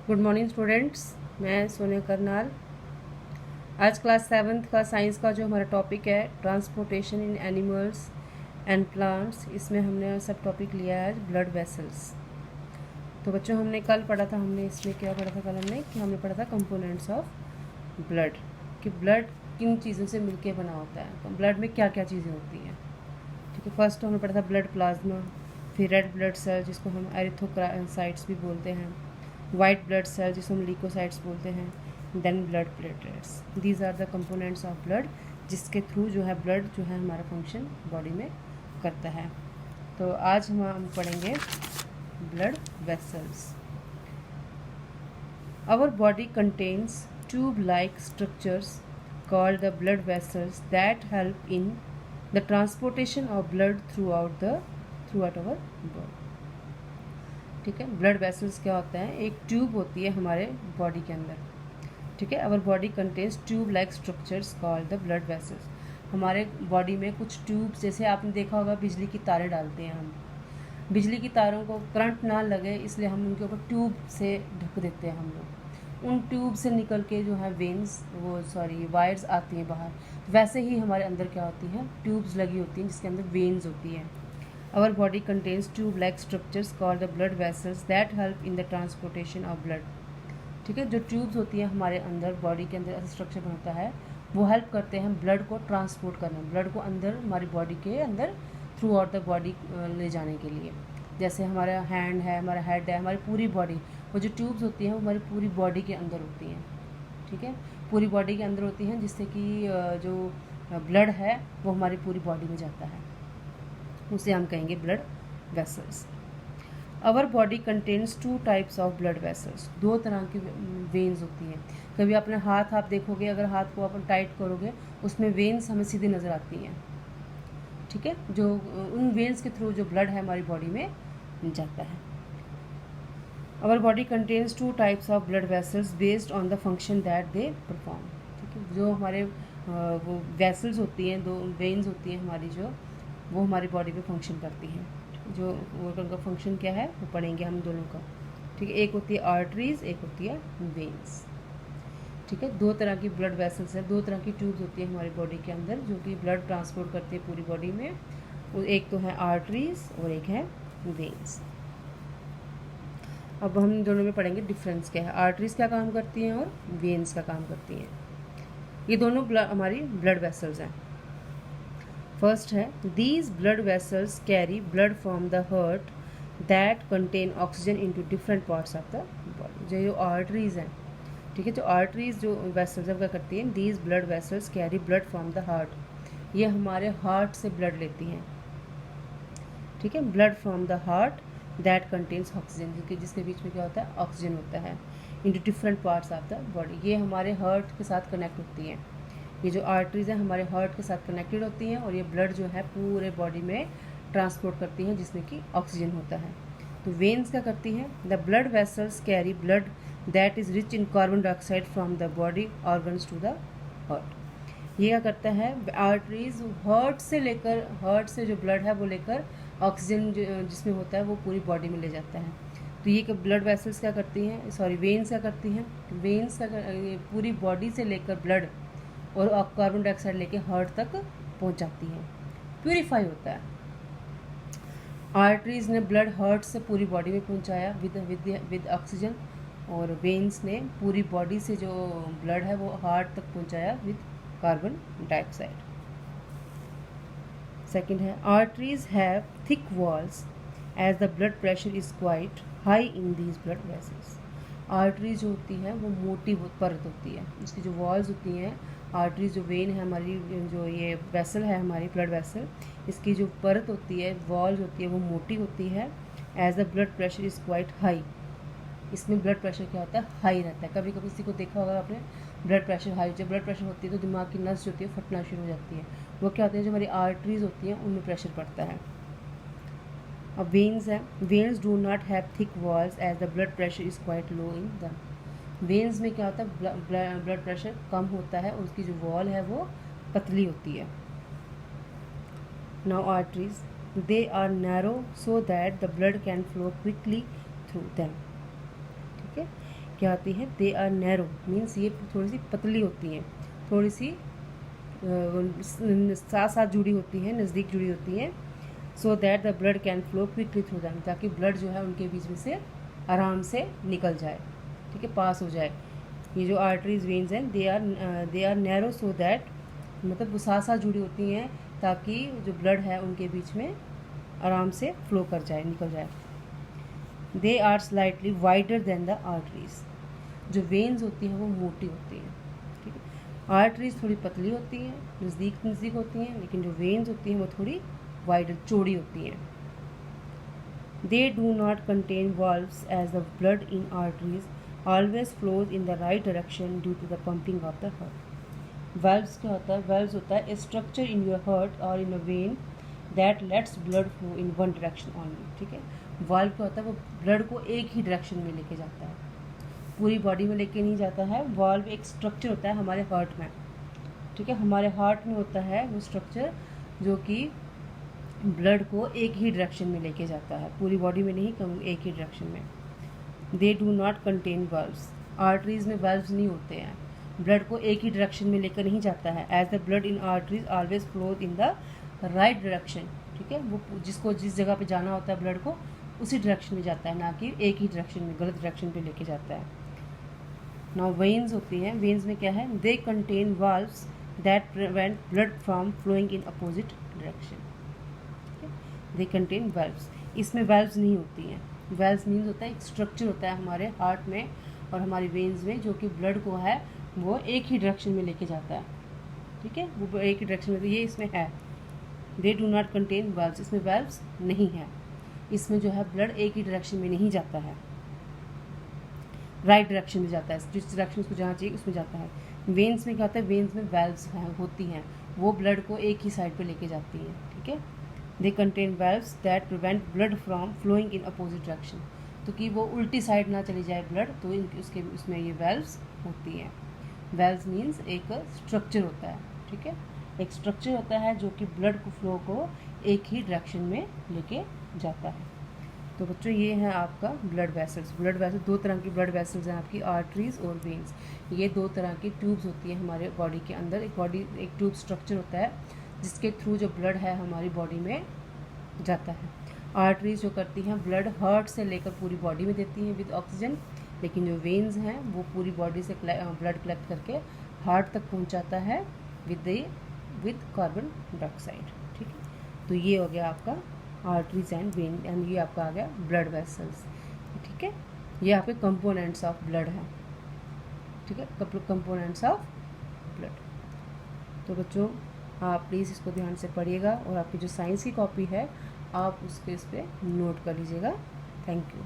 Good morning students, मैं सोनिया करनाल। आज class 7th का साइंस का जो हमारा टॉपिक है transportation in animals and plants, इसमें हमने सब टॉपिक लिया है आज ब्लड वेसल्स। तो बच्चों, हमने कल पढ़ा था, हमने इसमें क्या पढ़ा था कल हमने पढ़ा था कंपोनेंट्स ऑफ ब्लड, कि ब्लड किन चीज़ों से मिलके बना होता है, ब्लड में क्या क्या चीज़ें होती हैं। ठीक है, फर्स्ट हमने पढ़ा था ब्लड प्लाज्मा, फिर रेड ब्लड सेल जिसको हम एरिथ्रोसाइट्स भी बोलते हैं, वाइट ब्लड सेल जिसको हम ल्यूकोसाइट्स बोलते हैं, then blood platelets. These are the components of blood, जिसके थ्रू जो है ब्लड जो है हमारा फंक्शन बॉडी में करता है। तो आज हम पढ़ेंगे blood vessels. Our body contains tube-like structures called the blood vessels that help in the transportation of blood throughout our body. ठीक है, ब्लड वेसल्स क्या होता है? एक ट्यूब होती है हमारे बॉडी के अंदर। ठीक है, our body contains tube like structures called the blood vessels. हमारे बॉडी में कुछ ट्यूब्स, जैसे आपने देखा होगा बिजली की तारें डालते हैं हम, बिजली की तारों को करंट ना लगे इसलिए हम उनके ऊपर ट्यूब से ढक देते हैं हम लोग। उन ट्यूब से निकल के जो है वायर्स आती हैं बाहर। वैसे ही हमारे अंदर क्या होती है, ट्यूब्स लगी होती हैं जिसके अंदर वेन्स होती हैं। Our body contains tube-like structures called the blood vessels that help in the transportation of blood. ठीक है, जो ट्यूब्स होती हैं हमारे अंदर बॉडी के अंदर, ऐसा स्ट्रक्चर बनता है, वो हेल्प करते हैं ब्लड को ट्रांसपोर्ट करने, ब्लड को अंदर हमारी बॉडी के अंदर थ्रू आउट द बॉडी ले जाने के लिए। जैसे हमारा हैंड है, हमारा हेड है, हमारी पूरी बॉडी, वो जो ट्यूब्स होती हैं वो हमारी पूरी बॉडी के अंदर होती हैं। ठीक है, पूरी बॉडी के अंदर होती हैं, जिससे कि जो ब्लड है वो हमारी पूरी बॉडी में जाता है, उसे हम कहेंगे blood vessels. Our body contains 2 types of blood vessels. 2 तरह की वेन्स होती हैं। कभी अपने हाथ आप देखोगे, अगर हाथ को अपन टाइट करोगे उसमें वेन्स हमें सीधी नज़र आती हैं। ठीक है, जो उन वेन्स के थ्रू जो ब्लड है हमारी बॉडी में जाता है। Our body contains 2 types of blood vessels based on the function that they perform. ठीक है, जो हमारे वो वेसल्स होती हैं, 2 वेन्स होती हैं हमारी, जो वो हमारी बॉडी पे फंक्शन करती हैं। जो उनका फंक्शन क्या है वो पढ़ेंगे हम दोनों का। ठीक है, एक होती है आर्टरीज, एक होती है वेन्स। ठीक है, 2 तरह की ब्लड वेसल्स है, 2 तरह की ट्यूब्स होती है हमारी बॉडी के अंदर जो कि ब्लड ट्रांसपोर्ट करती है पूरी बॉडी में। एक तो है आर्टरीज और एक है वेन्स। अब हम दोनों में पढ़ेंगे डिफरेंस क्या है, आर्टरीज क्या काम करती हैं और वेन्स का काम करती हैं। ये दोनों हमारी ब्लड वेसल्स हैं। फर्स्ट है, these blood vessels carry blood from the heart that contain oxygen into different parts of the body. जो आर्टरीज हैं, ठीक है, जो आर्टरीज जो वेसल्स क्या करती हैं, these blood vessels carry blood from the heart. ये हमारे हार्ट से ब्लड लेती हैं। ठीक है, blood from the heart that contains oxygen, जिसके बीच में क्या होता है, ऑक्सीजन होता है, into different parts of the body. ये हमारे हार्ट के साथ कनेक्ट होती हैं। ये जो आर्टरीज हैं हमारे हार्ट के साथ कनेक्टेड होती हैं और ये ब्लड जो है पूरे बॉडी में ट्रांसपोर्ट करती हैं, जिसमें कि ऑक्सीजन होता है। तो वेन्स क्या करती हैं, the blood vessels carry blood that is rich in carbon dioxide from the body organs to the heart. ये क्या करता है, आर्टरीज हार्ट से जो ब्लड है वो लेकर ऑक्सीजन जिसमें होता है वो पूरी बॉडी में ले जाता है। तो ये ब्लड वेसल्स क्या करती हैं, वेन्स क्या करती हैं, वेन्स पूरी बॉडी से लेकर ब्लड और कार्बन डाइऑक्साइड लेके हार्ट तक पहुंच जाती हैं, प्यूरिफाई होता है। आर्टरीज ने ब्लड हार्ट से पूरी बॉडी में पहुंचाया विद ऑक्सीजन, और वेन्स ने पूरी बॉडी से जो ब्लड है वो हार्ट तक पहुंचाया विद कार्बन डाइऑक्साइड। सेकंड है, arteries have thick walls as the blood pressure is quite high in these blood vessels. Arteries जो होती है वो मोटी परत होती है, इसकी जो वॉल्स होती हैं, आर्टरीज जो वेन है हमारी, जो ये वेसल है हमारी ब्लड वेसल, इसकी जो परत होती है, वॉल होती है, वो मोटी होती है। As the blood pressure is quite high, इसमें ब्लड प्रेशर क्या होता है, हाई रहता है। कभी कभी किसी को देखा होगा आपने, ब्लड प्रेशर हाई, जब ब्लड प्रेशर होती है तो दिमाग की नस जो होती है फटना शुरू हो जाती है। वो क्या होती है, जो हमारी आर्टरीज होती हैं उनमें प्रेशर पड़ता है। अब वेन्स है, veins do not have thick walls as the blood pressure is quite low in them. Veins में क्या होता है, ब्लड प्रेशर कम होता है और उसकी जो वॉल है वो पतली होती है। Now arteries, they are narrow so that the blood can flow quickly through them. ठीक है, क्या होती हैं, दे आर नैरो, मीन्स ये थोड़ी सी पतली होती हैं, थोड़ी सी साथ साथ जुड़ी होती हैं, नज़दीक जुड़ी होती हैं, सो that the blood can flow quickly through them, ताकि ब्लड जो है उनके बीच में से आराम से निकल जाए, ठीक है, पास हो जाए। ये जो आर्टरीज वेन्स हैं they are narrow so that, मतलब वो साथ साथ जुड़ी होती हैं ताकि जो ब्लड है उनके बीच में आराम से फ्लो कर जाए, निकल जाए। They are slightly wider than the arteries, जो वेन्स होती हैं वो मोटी होती हैं, ठीक है। आर्टरीज थोड़ी पतली होती हैं, नज़दीक नज़दीक होती हैं, लेकिन जो वेन्स होती हैं वो थोड़ी वाइडर, चौड़ी होती हैं। They do not contain valves as the blood in arteries always flows in the right direction due to the pumping of the heart. Valves क्या होता है, valves होता है a structure in your heart or in a vein that lets blood flow in one direction only, ठीक है। valve क्या होता है, वो ब्लड को एक ही डायरेक्शन में लेके जाता है, पूरी बॉडी में लेके नहीं जाता है। valve एक स्ट्रक्चर होता है हमारे हार्ट में, ठीक है, हमारे हार्ट में होता है वो स्ट्रक्चर जो कि ब्लड को एक ही डायरेक्शन में लेके जाता है, पूरी बॉडी में नहीं, कम एक ही डायरेक्शन में। They do not contain valves, arteries में वाल्व्स नहीं होते हैं, ब्लड को एक ही डायरेक्शन में लेकर नहीं जाता है। As the blood in arteries always flows in the right direction, ठीक है, वो जिसको जिस जगह पे जाना होता है ब्लड को उसी डायरेक्शन में जाता है, ना कि एक ही डायरेक्शन में, गलत डायरेक्शन पे लेके जाता है। नाउ वेन्स होती हैं, वेन्स में क्या है, they contain valves that prevent blood from flowing in opposite direction. They contain valves, इसमें वेल्व्स नहीं होती हैं। वेल्व्स मीन्स होता है एक स्ट्रक्चर होता है हमारे हार्ट में और हमारी वेन्स में जो कि ब्लड को है वो एक ही डायरेक्शन में लेके जाता है, ठीक है, वो एक ही डायरेक्शन में, तो ये इसमें है। They do not contain valves, इसमें वेल्व्स नहीं है, इसमें जो है ब्लड एक ही डायरेक्शन में नहीं जाता है, राइट डायरेक्शन में जाता है, जिस डायरेक्शन उसको जहाँ चाहिए उसमें जाता है। वेन्स में क्या होता है, वेन्स में वेल्व्स होती हैं, वो ब्लड को एक ही साइड पे लेके जाती हैं, ठीक है। They contain valves that prevent blood from flowing in opposite direction, तो कि वो उल्टी साइड ना चली जाए ब्लड, तो उसके उसमें ये वेल्व्स होती हैं। वेल्व्स मीन्स एक स्ट्रक्चर होता है, ठीक है, एक स्ट्रक्चर होता है जो कि ब्लड को फ्लो को एक ही डायरेक्शन में लेके जाता है। तो बच्चों ये है आपका ब्लड वेसल्स। ब्लड वेसल्स दो तरह की ब्लड वेसल्स हैं आपकी, आर्टरीज और वेन्स। ये दो तरह की ट्यूब्स होती है हमारे बॉडी के अंदर, एक ट्यूब स्ट्रक्चर होता है जिसके थ्रू जो ब्लड है हमारी बॉडी में जाता है। आर्टरीज जो करती हैं ब्लड हार्ट से लेकर पूरी बॉडी में देती हैं विद ऑक्सीजन, लेकिन जो वेन्स हैं वो पूरी बॉडी से ब्लड कलेक्ट करके हार्ट तक पहुंचाता है विद कार्बन डाइऑक्साइड, ठीक है। तो ये हो गया आपका आर्टरीज एंड वेन, एंड ये आपका आ गया ब्लड वेसल्स, ठीक है। ये आपके कंपोनेंट्स ऑफ ब्लड है, ठीक है, कंपोनेंट्स ऑफ ब्लड। तो बच्चों आप प्लीज़ इसको ध्यान से पढ़िएगा और आपकी जो साइंस की कॉपी है आप उसके इस पर नोट कर लीजिएगा। Thank you.